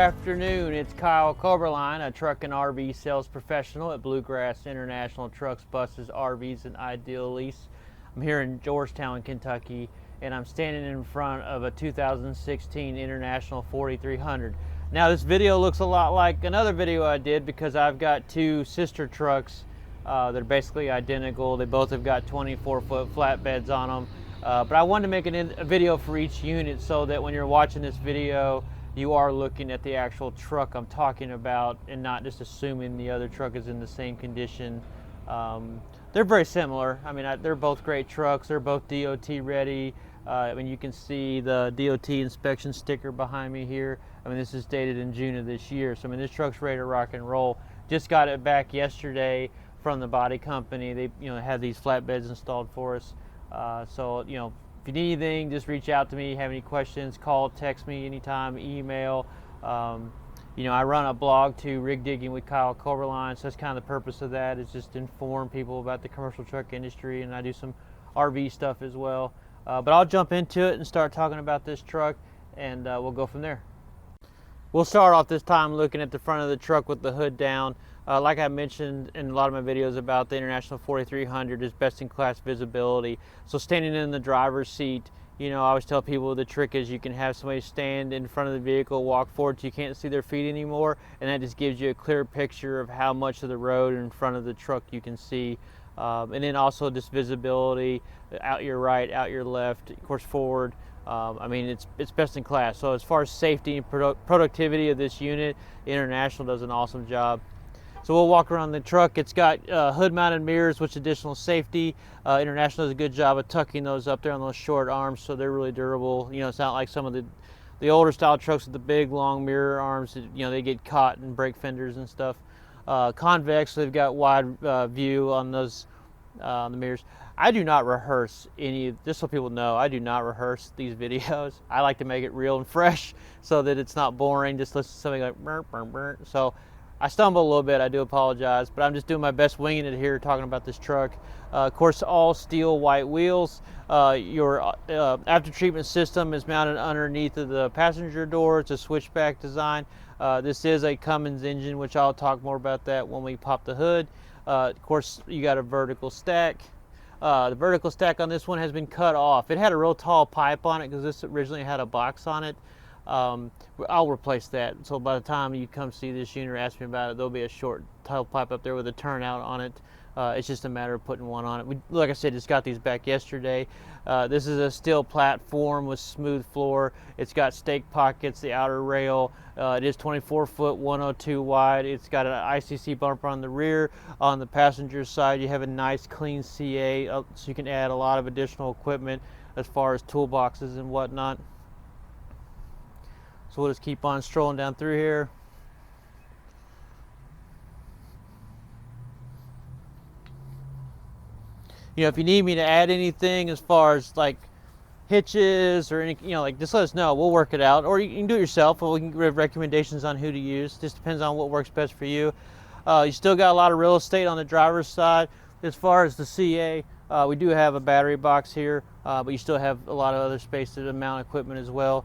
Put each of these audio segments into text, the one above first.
afternoon, it's Kyle Coberline, a truck and RV sales professional at Bluegrass International Trucks, Buses, RVs, and Ideal Lease. I'm here in Georgetown, Kentucky, and I'm standing in front of a 2016 International 4300. Now this video looks a lot like another video I did because I've got two sister trucks that are basically identical. They both have got 24-foot flatbeds on them, but I wanted to make a video for each unit so that when you're watching this video, you are looking at the actual truck I'm talking about and not just assuming the other truck is in the same condition. They're very similar. I mean, they're both great trucks. They're both DOT ready. I mean, you can see the DOT inspection sticker behind me here. I mean, this is dated in June of this year. So, I mean, this truck's ready to rock and roll. Just got it back yesterday from the body company. They, had these flatbeds installed for us. So, if you need anything, just reach out to me. Have any questions, call, text me anytime, email. I run a blog to Rig Digging with Kyle Coberline, so that's kind of the purpose of that, is just inform people about the commercial truck industry, and I do some RV stuff as well. But I'll jump into it and start talking about this truck, and we'll go from there. We'll start off this time looking at the front of the truck with the hood down. Like I mentioned in a lot of my videos about the International 4300, is best in class visibility. So standing in the driver's seat, I always tell people the trick is you can have somebody stand in front of the vehicle, walk forward so you can't see their feet anymore, and that just gives you a clear picture of how much of the road in front of the truck you can see. And then also just visibility out your right, out your left, of course forward. I mean, it's best in class. So as far as safety and productivity of this unit, International does an awesome job. So we'll walk around the truck. It's got hood-mounted mirrors, which additional safety. International does a good job of tucking those up there on those short arms, so they're really durable. It's not like some of the older style trucks with the big, long mirror arms. They get caught in brake fenders and stuff. Convex, so they've got wide view on those the mirrors. I do not rehearse just so people know, I do not rehearse these videos. I like to make it real and fresh so that it's not boring. Just listen to something like burr, burr, burr. So I stumble a little bit, I do apologize, but I'm just doing my best winging it here talking about this truck. Of course, all steel white wheels. Your after treatment system is mounted underneath of the passenger door. It's a switchback design. This is a Cummins engine, which I'll talk more about that when we pop the hood. Of course, you got a vertical stack. The vertical stack on this one has been cut off. It had a real tall pipe on it because this originally had a box on it. I'll replace that. So by the time you come see this unit or ask me about it, there'll be a short tail pipe up there with a turnout on it. It's just a matter of putting one on it. Like I said, just got these back yesterday. This is a steel platform with smooth floor. It's got stake pockets, the outer rail. It is 24-foot, 102 wide. It's got an ICC bumper on the rear. On the passenger side, you have a nice clean CA, so you can add a lot of additional equipment as far as toolboxes and whatnot. So we'll just keep on strolling down through here. If you need me to add anything as far as like hitches or any, just let us know. We'll work it out. Or you can do it yourself, or we can give recommendations on who to use. Just depends on what works best for you. You still got a lot of real estate on the driver's side. As far as the CA, we do have a battery box here, but you still have a lot of other space to mount equipment as well.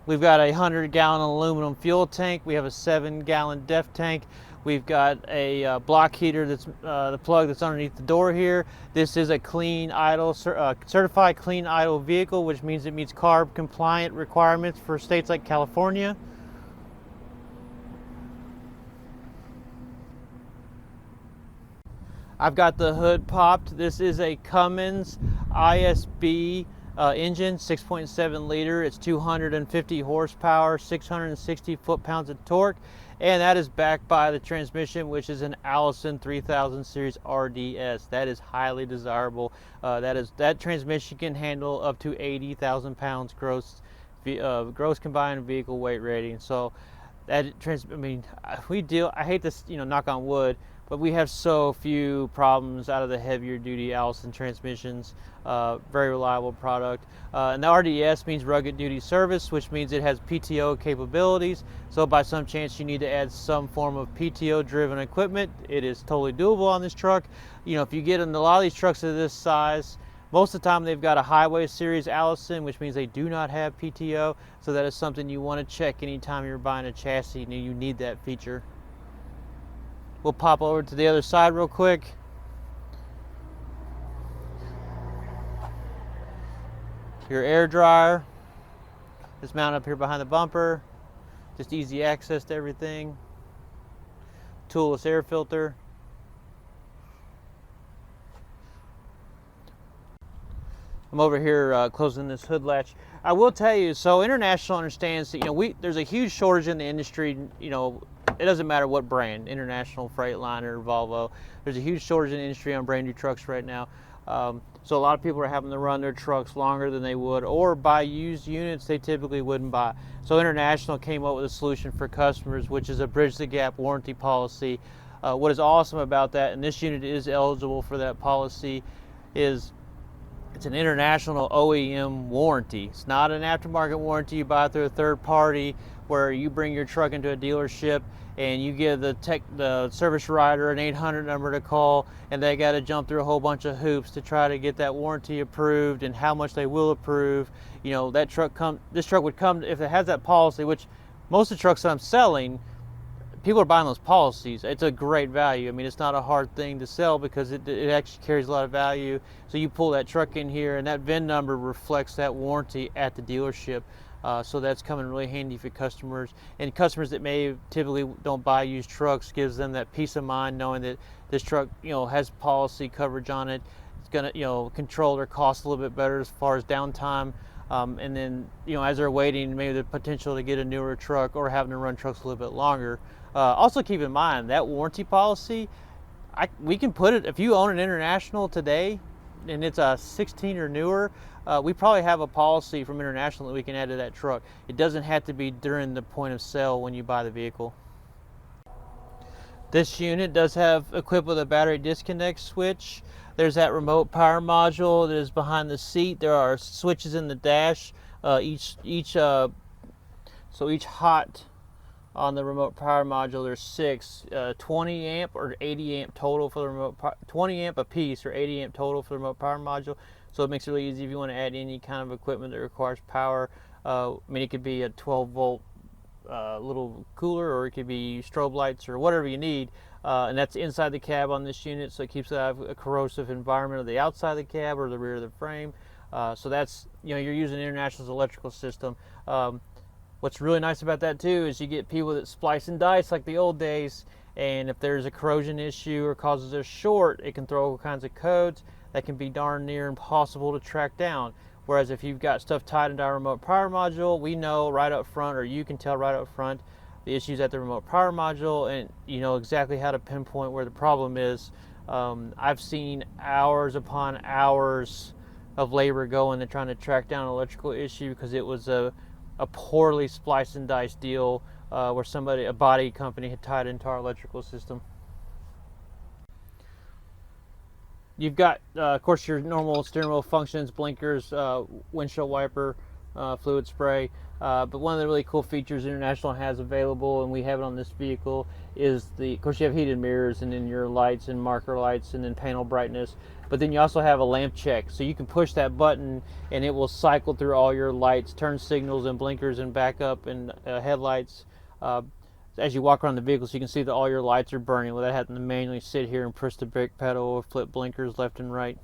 We've got a 100-gallon aluminum fuel tank. We have a 7-gallon DEF tank. We've got a block heater that's the plug that's underneath the door here. This is a clean idle, certified clean idle vehicle, which means it meets CARB compliant requirements for states like California. I've got the hood popped. This is a Cummins ISB engine, 6.7 liter. It's 250 horsepower, 660 foot-pounds of torque, and that is backed by the transmission, which is an Allison 3000 series RDS. That is highly desirable. That transmission can handle up to 80,000 pounds gross combined vehicle weight rating. So that I hate this, knock on wood, but we have so few problems out of the heavier duty Allison transmissions. Very reliable product. And the RDS means rugged duty service, which means it has PTO capabilities. So by some chance you need to add some form of PTO driven equipment, it is totally doable on this truck. If you get in a lot of these trucks of this size, Most of the time they've got a highway series Allison, which means they do not have PTO, so that is something you want to check anytime you're buying a chassis and you need that feature. We'll pop over to the other side real quick. Your air dryer is mounted up here behind the bumper. Just easy access to everything. Toolless air filter. I'm over here closing this hood latch. I will tell you, so International understands that, there's a huge shortage in the industry. It doesn't matter what brand, International, Freightliner, Volvo. There's a huge shortage in the industry on brand new trucks right now. So a lot of people are having to run their trucks longer than they would, or buy used units they typically wouldn't buy. So International came up with a solution for customers, which is a bridge the gap warranty policy. What is awesome about that, and this unit is eligible for that policy, is it's an International OEM warranty. It's not an aftermarket warranty you buy through a third party where you bring your truck into a dealership and you give the service writer an 800 number to call, and they got to jump through a whole bunch of hoops to try to get that warranty approved and how much they will approve. This truck would come if it has that policy, which most of the trucks that I'm selling, people are buying those policies. It's a great value. I mean, it's not a hard thing to sell because it actually carries a lot of value. So you pull that truck in here and that VIN number reflects that warranty at the dealership. So that's coming really handy for customers, and customers that typically don't buy used trucks, gives them that peace of mind knowing that this truck, has policy coverage on it. It's going to, control their costs a little bit better as far as downtime. And then, as they're waiting, maybe the potential to get a newer truck or having to run trucks a little bit longer. Also keep in mind that warranty policy, we can put it, if you own an International today and it's a 16 or newer, we probably have a policy from International that we can add to that truck. It doesn't have to be during the point of sale when you buy the vehicle. This unit does have equipped with a battery disconnect switch. There's that remote power module that is behind the seat. There are switches in the dash. Each hot on the remote power module, there's 6, 20 amp or 80 amp total for the remote 20 amp a piece or 80 amp total for the remote power module. So it makes it really easy if you want to add any kind of equipment that requires power. It could be a 12 volt little cooler, or it could be strobe lights or whatever you need. And that's inside the cab on this unit, so it keeps it out of a corrosive environment of the outside of the cab or the rear of the frame. So that's, you're using International's electrical system. What's really nice about that too is you get people that splice and dice like the old days, and if there's a corrosion issue or causes a short, it can throw all kinds of codes that can be darn near impossible to track down. Whereas if you've got stuff tied into our remote power module, we know right up front, or you can tell right up front, the issues at the remote power module, and you know exactly how to pinpoint where the problem is. I've seen hours upon hours of labor go into trying to track down an electrical issue because it was a poorly spliced and diced deal where a body company had tied into our electrical system. You've got, of course, your normal steering wheel functions, blinkers, windshield wiper, fluid spray. But one of the really cool features International has available, and we have it on this vehicle, is of course, you have heated mirrors, and then your lights and marker lights, and then panel brightness. But then you also have a lamp check, so you can push that button, and it will cycle through all your lights, turn signals and blinkers and backup and headlights as you walk around the vehicle, so you can see that all your lights are burning without having to manually sit here and push the brake pedal or flip blinkers left and right.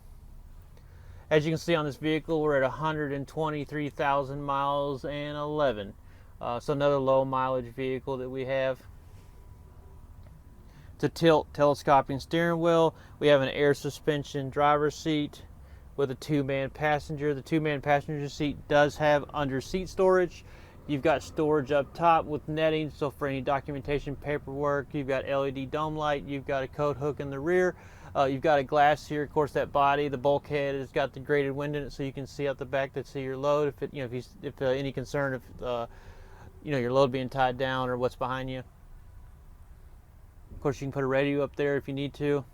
As you can see on this vehicle, we're at 123,000 miles and 11. So another low mileage vehicle that we have. It's a telescoping steering wheel. We have an air suspension driver's seat with a 2-man passenger. The 2-man passenger seat does have under seat storage. You've got storage up top with netting, so for any documentation, paperwork. You've got LED dome light. You've got a coat hook in the rear. You've got a glass here. Of course, that body, the bulkhead, has got the graded window in it, so you can see out the back to see your load. If any concern your load being tied down or what's behind you. Of course, you can put a radio up there if you need to.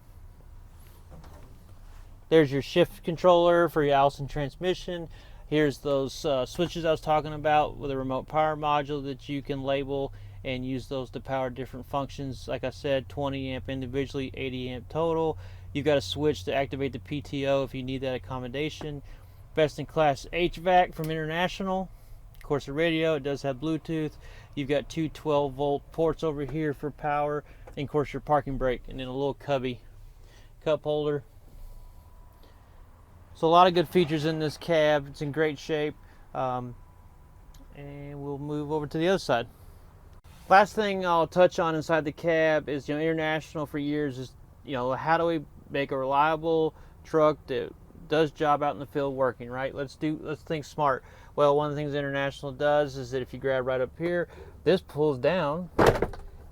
There's your shift controller for your Allison transmission. Here's those switches I was talking about with a remote power module that you can label and use those to power different functions. Like I said, 20 amp individually, 80 amp total. You've got a switch to activate the PTO if you need that accommodation. Best in class HVAC from International. Of course, the radio, it does have Bluetooth. You've got two 12-volt ports over here for power, and of course your parking brake, and then a little cubby cup holder. So a lot of good features in this cab. It's in great shape. And we'll move over to the other side. Last thing I'll touch on inside the cab is, International for years is, how do we make a reliable truck that does job out in the field working, right? Let's think smart. Well, one of the things International does is that if you grab right up here, this pulls down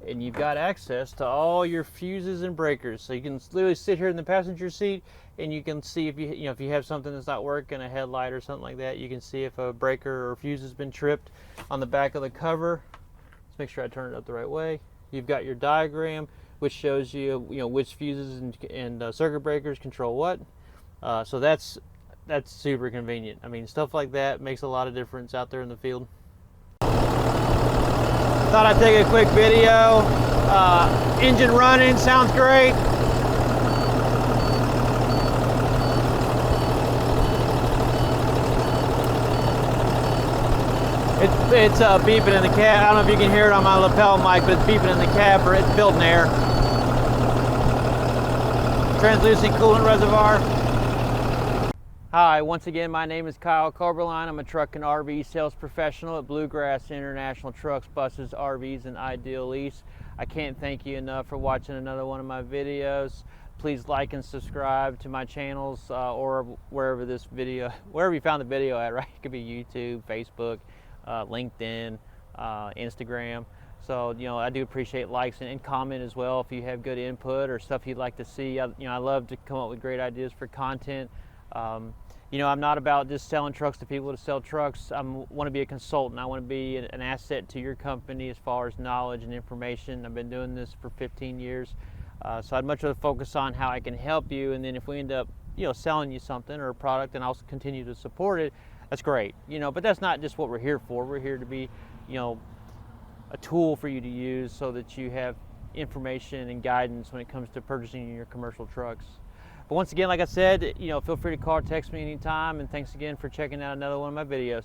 and you've got access to all your fuses and breakers. So you can literally sit here in the passenger seat and you can see if if you have something that's not working, a headlight or something like that, you can see if a breaker or fuse has been tripped on the back of the cover. Let's make sure I turn it up the right way. You've got your diagram, which shows you, which fuses and circuit breakers control what. So that's super convenient. I mean, stuff like that makes a lot of difference out there in the field. Thought I'd take a quick video. Engine running, sounds great. It's beeping in the cab. I don't know if you can hear it on my lapel mic, but it's beeping in the cab, or it's building air. Translucent coolant reservoir. Hi, once again, my name is Kyle Koberline. I'm a truck and RV sales professional at Bluegrass International Trucks, Buses, RVs, and Ideal Lease. I can't thank you enough for watching another one of my videos. Please like and subscribe to my channels or wherever you found the video at, right? It could be YouTube, Facebook, LinkedIn, Instagram. So, I do appreciate likes and comment as well if you have good input or stuff you'd like to see. I love to come up with great ideas for content. I'm not about just selling trucks to people to sell trucks. I want to be a consultant. I want to be an asset to your company as far as knowledge and information. I've been doing this for 15 years. So I'd much rather focus on how I can help you, and then if we end up, selling you something or a product and I'll continue to support it, that's great. But that's not just what we're here for. We're here to be, a tool for you to use so that you have information and guidance when it comes to purchasing your commercial trucks. But once again, like I said, feel free to call or text me anytime, and thanks again for checking out another one of my videos.